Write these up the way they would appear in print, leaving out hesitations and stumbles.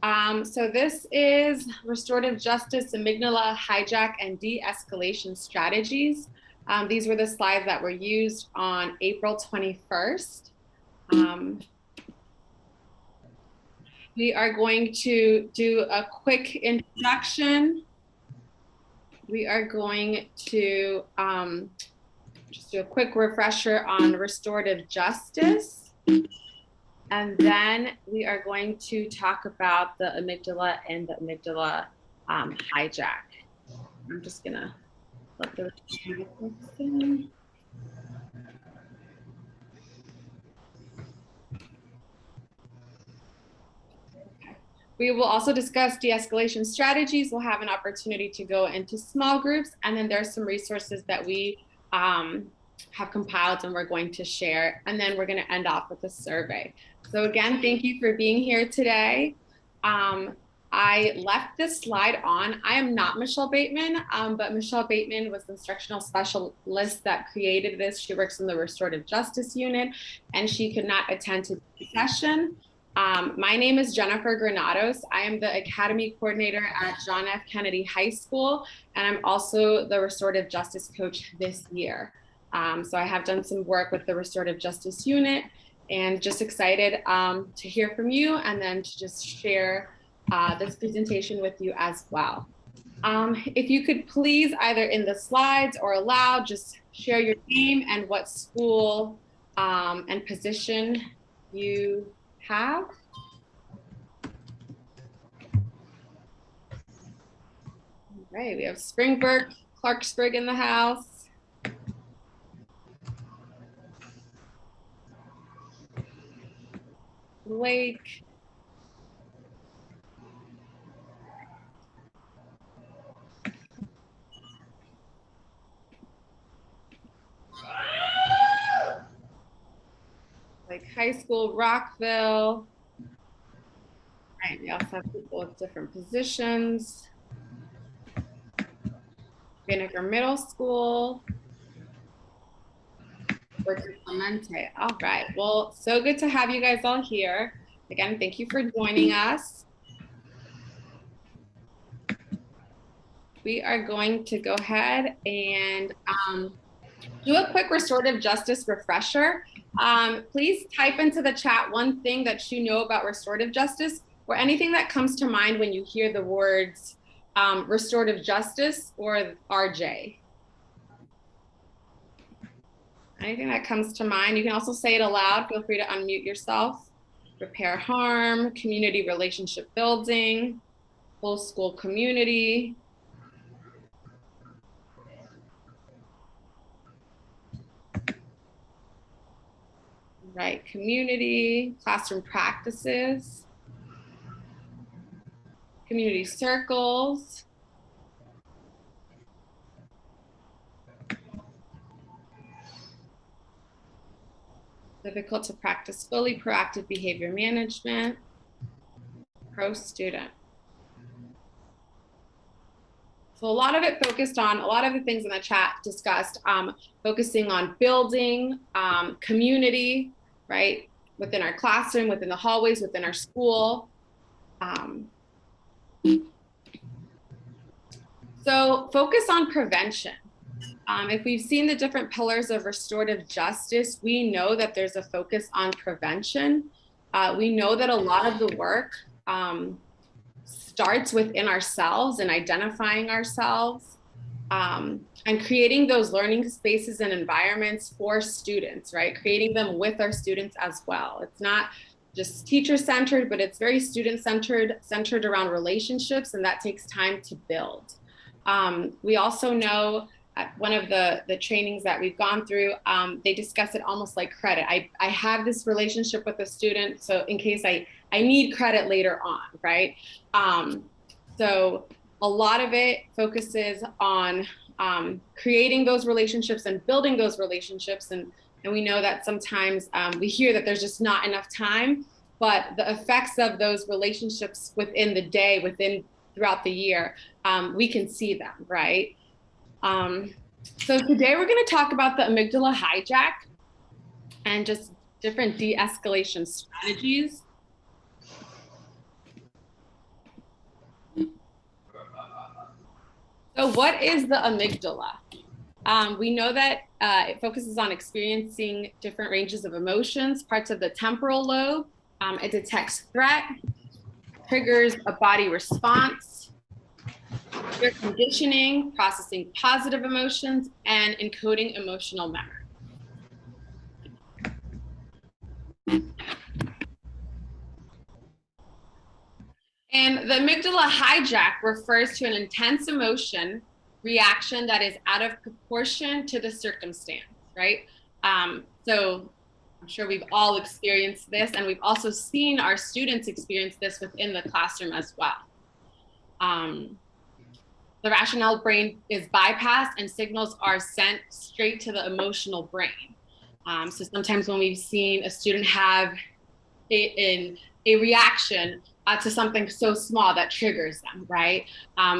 So this is Restorative Justice, Amygdala Hijack, and De-Escalation Strategies. These were the slides that were used on April 21st. We are going to do a quick introduction. We are going to just do a quick refresher on restorative justice. And then we are going to talk about the amygdala and the amygdala hijack. I'm just gonna let the in. We will also discuss de-escalation strategies. We'll have an opportunity to go into small groups, and then there's some resources that we have compiled and we're going to share. And then we're going to end off with a survey. So again, thank you for being here today. I left this slide on. I am not Michelle Bateman, but Michelle Bateman was the instructional specialist that created this. She works in the Restorative Justice Unit, and she could not attend today's session. My name is Jennifer Granados. I am the Academy Coordinator at John F. Kennedy High School, and I'm also the Restorative Justice Coach this year. So I have done some work with the Restorative Justice Unit, and just excited to hear from you and then to just share this presentation with you as well. If you could please, either in the slides or aloud, just share your name and what school and position you have. All right, we have Springbrook, Clarksburg in the house. Lake. Like High School, Rockville. Right, we also have people with different positions. Vinegar Middle School. Clemente. All right, well, so good to have you guys all here. Again, thank you for joining us. We are going to go ahead and do a quick restorative justice refresher. Please type into the chat one thing that you know about restorative justice, or anything that comes to mind when you hear the words restorative justice or RJ. Anything that comes to mind. You can also say it aloud. Feel free to unmute yourself. Repair harm, community relationship building, whole school community. Right, community, classroom practices, community circles. Difficult to practice fully, proactive behavior management, pro-student. So a lot of it focused on, a lot of the things in the chat discussed, focusing on building community, right? Within our classroom, within the hallways, within our school. So focus on prevention. If we've seen the different pillars of restorative justice, we know that there's a focus on prevention. We know that a lot of the work starts within ourselves and identifying ourselves and creating those learning spaces and environments for students, right? Creating them with our students as well. It's not just teacher-centered, but it's very student-centered, centered around relationships, and that takes time to build. We also know one of the trainings that we've gone through, they discuss it almost like credit. I have this relationship with a student, so in case I need credit later on, right? So a lot of it focuses on creating those relationships and building those relationships. And we know that sometimes we hear that there's just not enough time, but the effects of those relationships within the day, throughout the year, we can see them, right? So today we're going to talk about the amygdala hijack and just different de-escalation strategies. what is the amygdala? We know that it focuses on experiencing different ranges of emotions, parts of the temporal lobe. It detects threat, triggers a body response, fear conditioning, processing positive emotions, and encoding emotional memory. And the amygdala hijack refers to an intense emotion reaction that is out of proportion to the circumstance, right? So I'm sure we've all experienced this, and we've also seen our students experience this within the classroom as well. The rational brain is bypassed and signals are sent straight to the emotional brain. So sometimes when we've seen a student have a reaction to something so small that triggers them, right?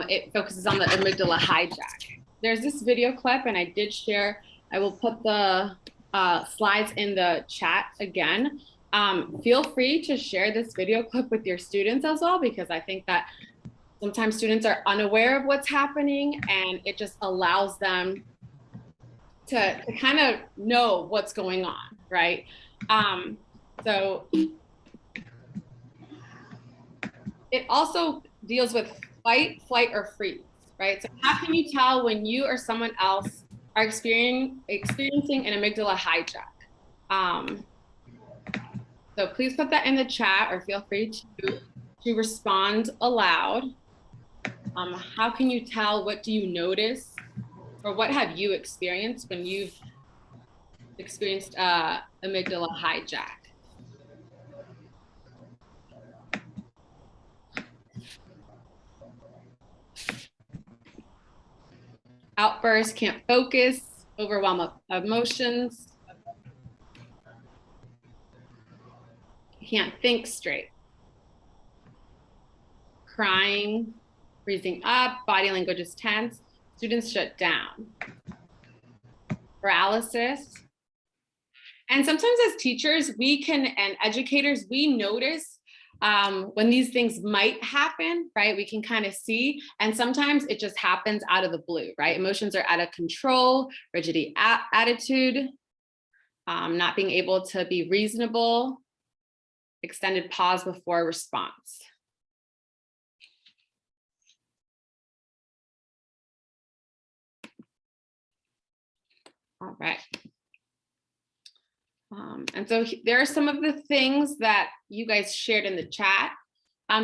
It focuses on the amygdala hijack. There's this video clip, and I did share, I will put the slides in the chat again. Feel free to share this video clip with your students as well, because I think that sometimes students are unaware of what's happening, and it just allows them to kind of know what's going on, right? So it also deals with fight, flight, or freeze, right? So how can you tell when you or someone else are experiencing an amygdala hijack? So please put that in the chat, or feel free to respond aloud. How can you tell? What do you notice? Or what have you experienced when you've experienced amygdala hijack? Outbursts, can't focus, overwhelm of emotions, can't think straight, crying, freezing up, body language is tense, students shut down, paralysis. And sometimes as teachers, and educators, we notice when these things might happen, right? We can kind of see, and sometimes it just happens out of the blue, right? Emotions are out of control, rigidity attitude, not being able to be reasonable, extended pause before response. All right. And so there are some of the things that you guys shared in the chat.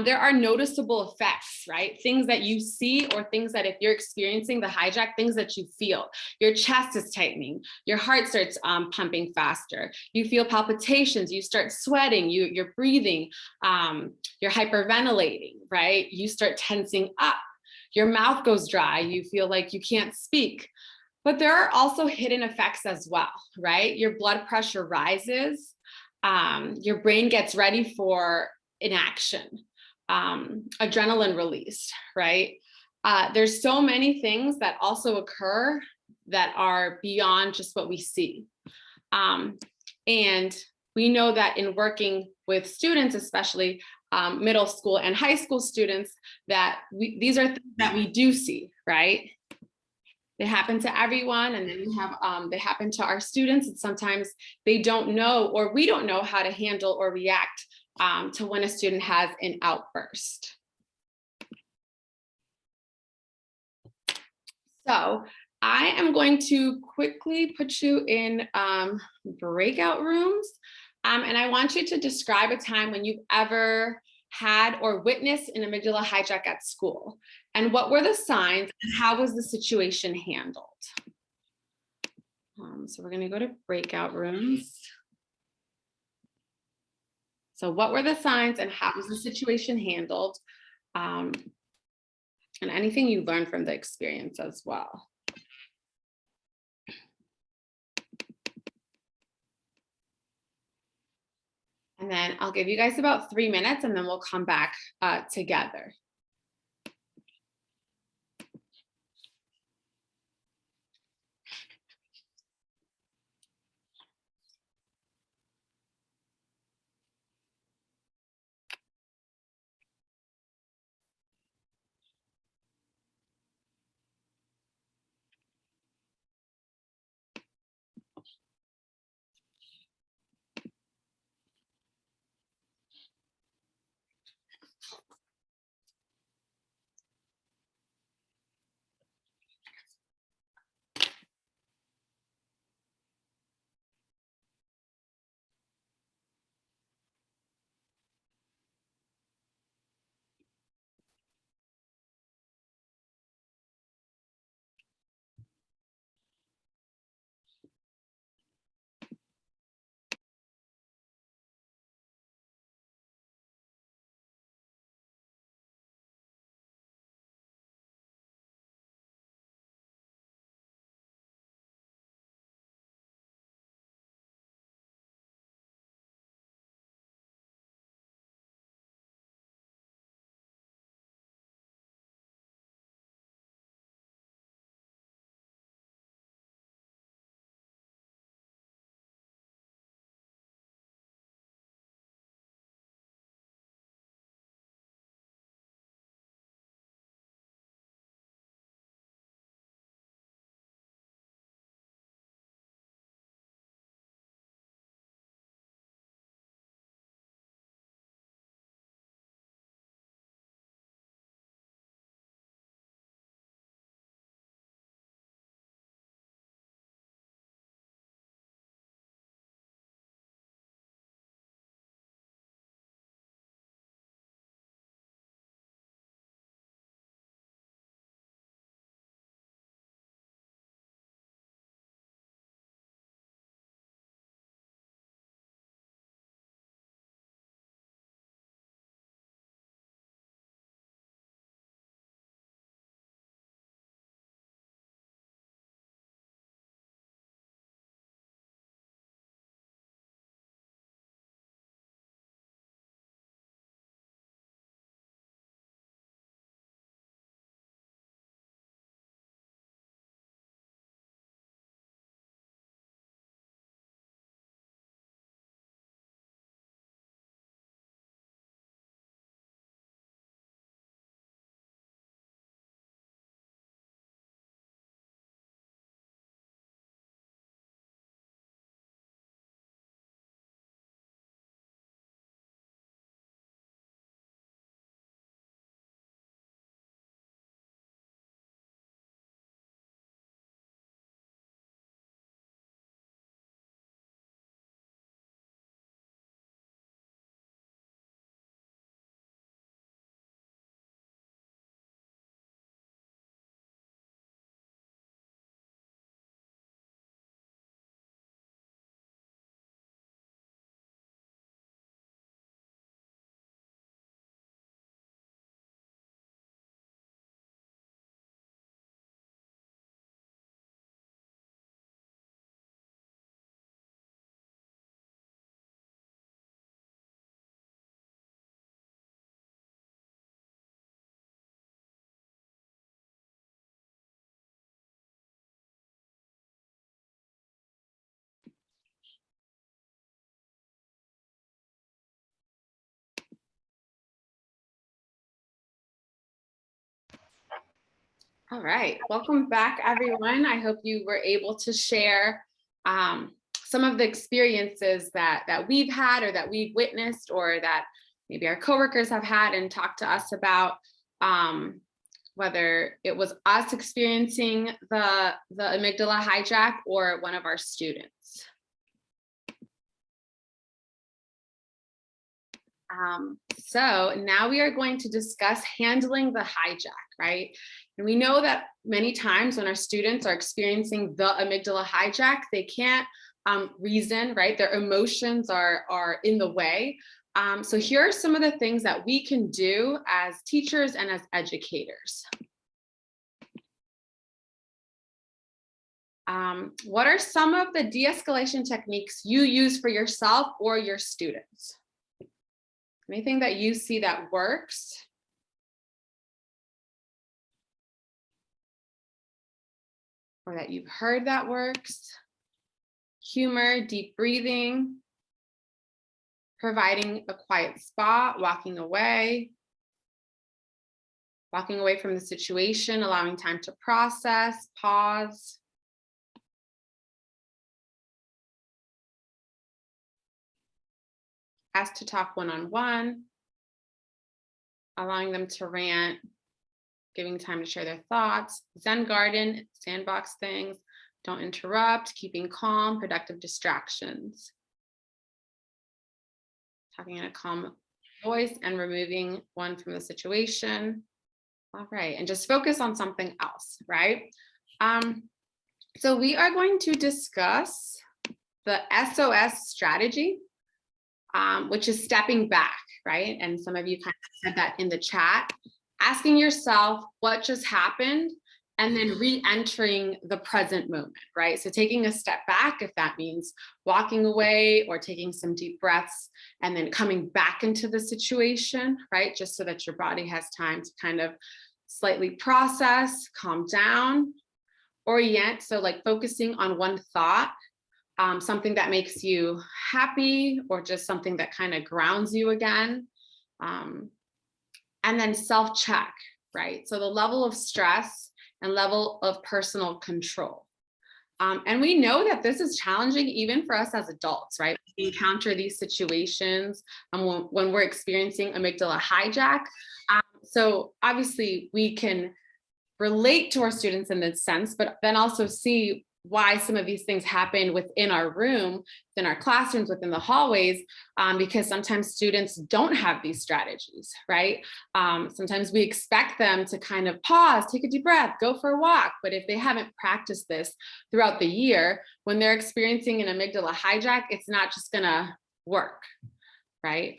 There are noticeable effects, right? Things that you see, or things that if you're experiencing the hijack, things that you feel. Your chest is tightening, your heart starts pumping faster, you feel palpitations, you start sweating, you're breathing, you're hyperventilating, right? You start tensing up, your mouth goes dry, you feel like you can't speak. But there are also hidden effects as well, right? Your blood pressure rises, your brain gets ready for inaction, adrenaline released, right? There's so many things that also occur that are beyond just what we see. And we know that in working with students, especially middle school and high school students, that these are things that we do see, right? They happen to everyone, and then we have they happen to our students, and sometimes they don't know, or we don't know how to handle or react to when a student has an outburst. So I am going to quickly put you in breakout rooms, and I want you to describe a time when you've ever had or witnessed an amygdala hijack at school. And what were the signs, and how was the situation handled? So we're going to go to breakout rooms. So what were the signs, and how was the situation handled? And anything you learned from the experience as well. And then I'll give you guys about 3 minutes, and then we'll come back together. All right, welcome back, everyone. I hope you were able to share some of the experiences that we've had or that we've witnessed or that maybe our coworkers have had and talked to us about, whether it was us experiencing the amygdala hijack or one of our students. So now we are going to discuss handling the hijack, right? And we know that many times when our students are experiencing the amygdala hijack, they can't reason, right? Their emotions are in the way. So here are some of the things that we can do as teachers and as educators. What are some of the de-escalation techniques you use for yourself or your students? Anything that you see that works? Or that you've heard that works? Humor, deep breathing, providing a quiet spot, walking away from the situation, allowing time to process, pause. Ask to talk one-on-one, allowing them to rant, giving time to share their thoughts. Zen garden, sandbox things, don't interrupt, keeping calm, productive distractions. Talking in a calm voice and removing one from the situation. All right, and just focus on something else, right? So we are going to discuss the SOS strategy, which is stepping back, right? And some of you kind of said that in the chat. Asking yourself what just happened and then re-entering the present moment, right? So taking a step back, if that means walking away or taking some deep breaths and then coming back into the situation, right? Just so that your body has time to kind of slightly process, calm down, orient. So like focusing on one thought, something that makes you happy or just something that kind of grounds you again. And then self-check, right? So the level of stress and level of personal control. And we know that this is challenging even for us as adults, right? We encounter these situations when we're experiencing amygdala hijack. So obviously we can relate to our students in this sense, but then also see why some of these things happen within our room, within our classrooms, within the hallways, because sometimes students don't have these strategies, right? Sometimes we expect them to kind of pause, take a deep breath, go for a walk. But if they haven't practiced this throughout the year, when they're experiencing an amygdala hijack, it's not just gonna work, right?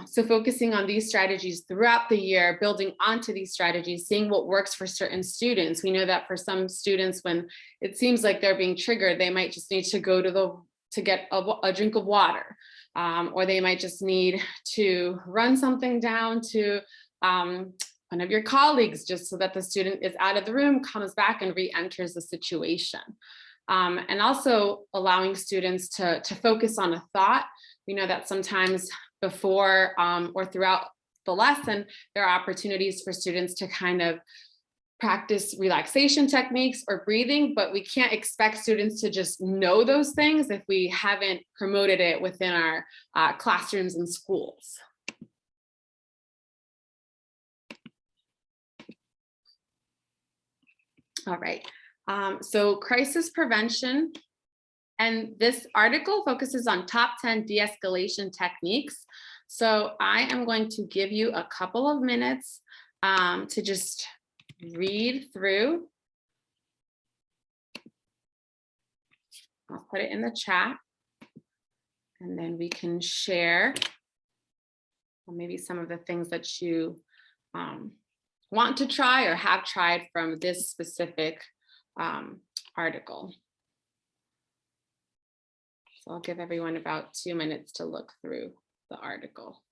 So focusing on these strategies throughout the year, building onto these strategies, seeing what works for certain students. We know that for some students, when it seems like they're being triggered, they might just need to go to get a drink of water, or they might just need to run something down to one of your colleagues, just so that the student is out of the room, comes back and re-enters the situation. And also allowing students to focus on a thought. We know that sometimes before or throughout the lesson, there are opportunities for students to kind of practice relaxation techniques or breathing, but we can't expect students to just know those things if we haven't promoted it within our classrooms and schools. All right, so crisis prevention. And this article focuses on top 10 de-escalation techniques. So I am going to give you a couple of minutes to just read through. I'll put it in the chat and then we can share maybe some of the things that you want to try or have tried from this specific article. So I'll give everyone about 2 minutes to look through the article.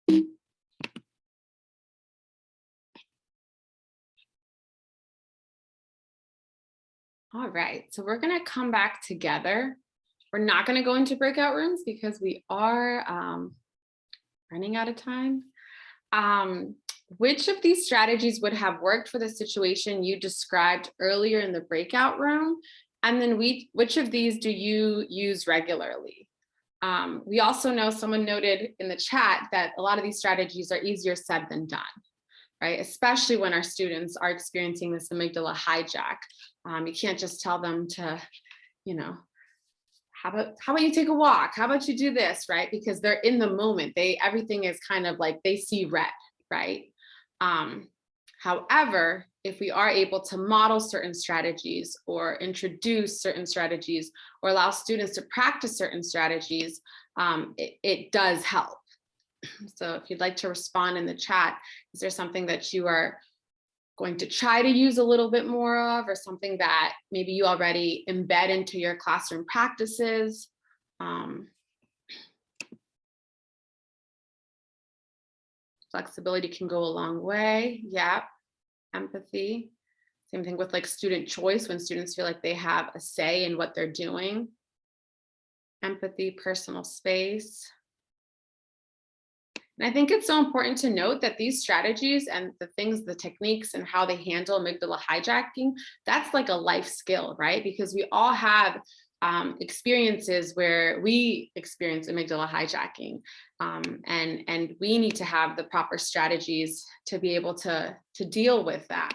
All right, so we're gonna come back together. We're not gonna go into breakout rooms because we are running out of time. Which of these strategies would have worked for the situation you described earlier in the breakout room? And then which of these do you use regularly? We also know, someone noted in the chat, that a lot of these strategies are easier said than done, right? Especially when our students are experiencing this amygdala hijack. You can't just tell them to, how about you take a walk? How about you do this, right? Because they're in the moment. Everything is kind of like they see red, right? However, if we are able to model certain strategies or introduce certain strategies or allow students to practice certain strategies, it does help. So if you'd like to respond in the chat, is there something that you are going to try to use a little bit more of, or something that maybe you already embed into your classroom practices? Flexibility can go a long way. Yeah. Empathy. Same thing with like student choice, when students feel like they have a say in what they're doing. Empathy, personal space. And I think it's so important to note that these strategies and the techniques and how they handle amygdala hijacking, that's like a life skill, right? Because we all have experiences where we experience amygdala hijacking, and we need to have the proper strategies to be able to deal with that.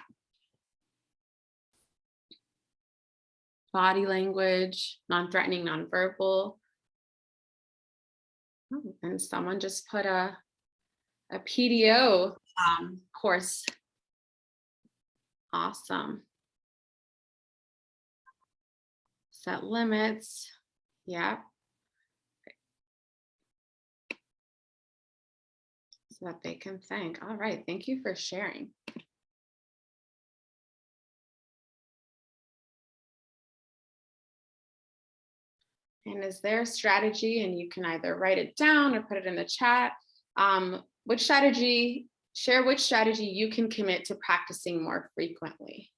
Body language, non-threatening, nonverbal. Oh, and someone just put a PDO course. Awesome. Set limits. Yeah. So that they can think. All right. Thank you for sharing. And is there a strategy, and you can either write it down or put it in the chat, share which strategy you can commit to practicing more frequently.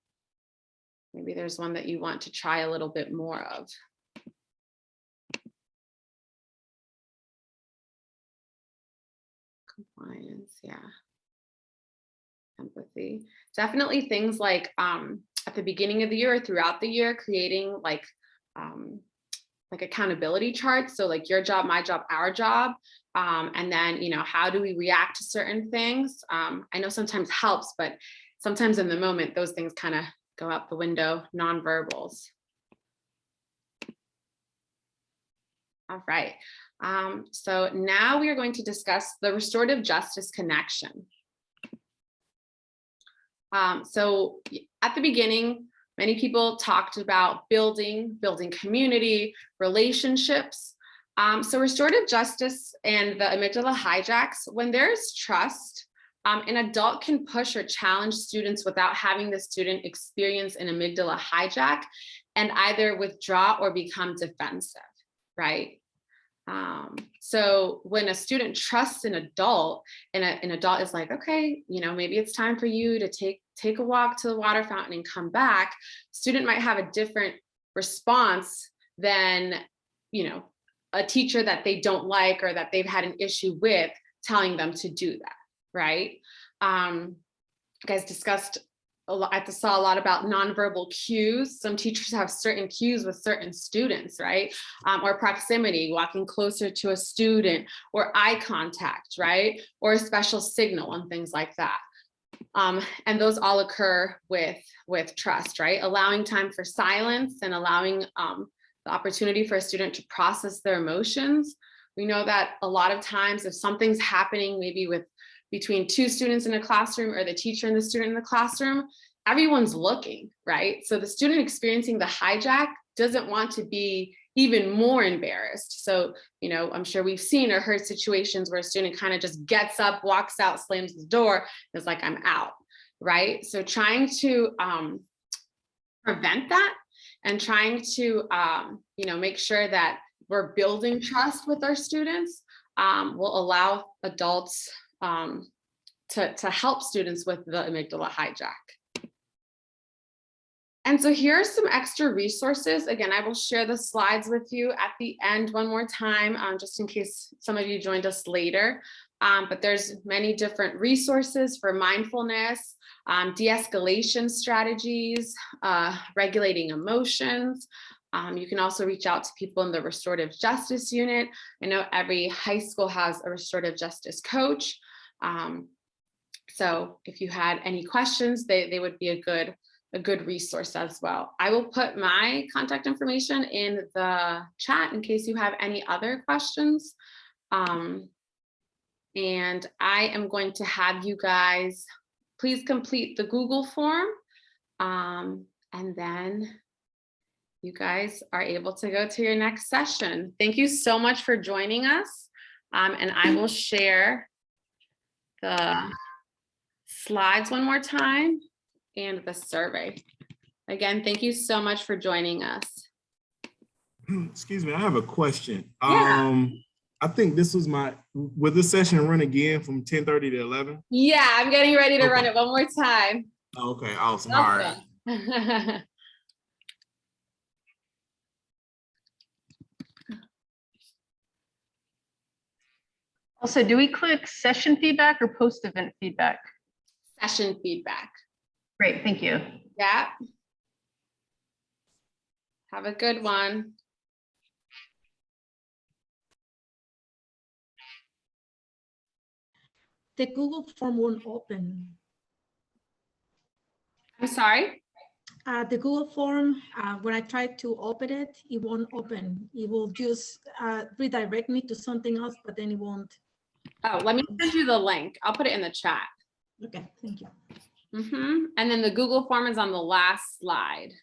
Maybe there's one that you want to try a little bit more of. Compliance, yeah. Empathy. Definitely things like at the beginning of the year or throughout the year, creating like accountability charts. So like your job, my job, our job. And then, how do we react to certain things? I know sometimes helps, but sometimes in the moment, those things kind of go out the window. Nonverbals. All right. So now we are going to discuss the restorative justice connection. So at the beginning, many people talked about building community, relationships. So restorative justice and the amygdala hijacks, when there's trust, an adult can push or challenge students without having the student experience an amygdala hijack and either withdraw or become defensive, right? So when a student trusts an adult, and an adult is like, okay, maybe it's time for you to take a walk to the water fountain and come back, student might have a different response than, a teacher that they don't like or that they've had an issue with telling them to do that, right? You guys discussed I saw a lot about nonverbal cues. Some teachers have certain cues with certain students, right? Or proximity, walking closer to a student, or eye contact, right? Or a special signal and things like that. And those all occur with trust, right? Allowing time for silence and allowing the opportunity for a student to process their emotions. We know that a lot of times if something's happening maybe between two students in a classroom or the teacher and the student in the classroom, everyone's looking, right? So the student experiencing the hijack doesn't want to be even more embarrassed. So, I'm sure we've seen or heard situations where a student kind of just gets up, walks out, slams the door, and is like, I'm out, right? So trying to prevent that and trying to, make sure that we're building trust with our students will allow adults to help students with the amygdala hijack. And so here are some extra resources. Again, I will share the slides with you at the end one more time, just in case some of you joined us later. But there's many different resources for mindfulness, de-escalation strategies, regulating emotions. You can also reach out to people in the restorative justice unit. I know every high school has a restorative justice coach. So if you had any questions, they would be a good resource as well. I will put my contact information in the chat in case you have any other questions. And I am going to have you guys please complete the Google form. And then you guys are able to go to your next session. Thank you so much for joining us. And I will share the slides one more time and the survey. Again, thank you so much for joining us. Excuse me, I have a question. Yeah. I think this was will this session run again from 10:30 to 11? Yeah, I'm getting ready to run it one more time. Okay, awesome. All right. Also, do we click session feedback or post-event feedback? Session feedback. Great, thank you. Yeah. Have a good one. The Google form won't open. I'm sorry? The Google form, when I try to open it, it won't open. It will just redirect me to something else, but then it won't. Oh, let me send you the link. I'll put it in the chat. Okay, thank you. And then the Google form is on the last slide.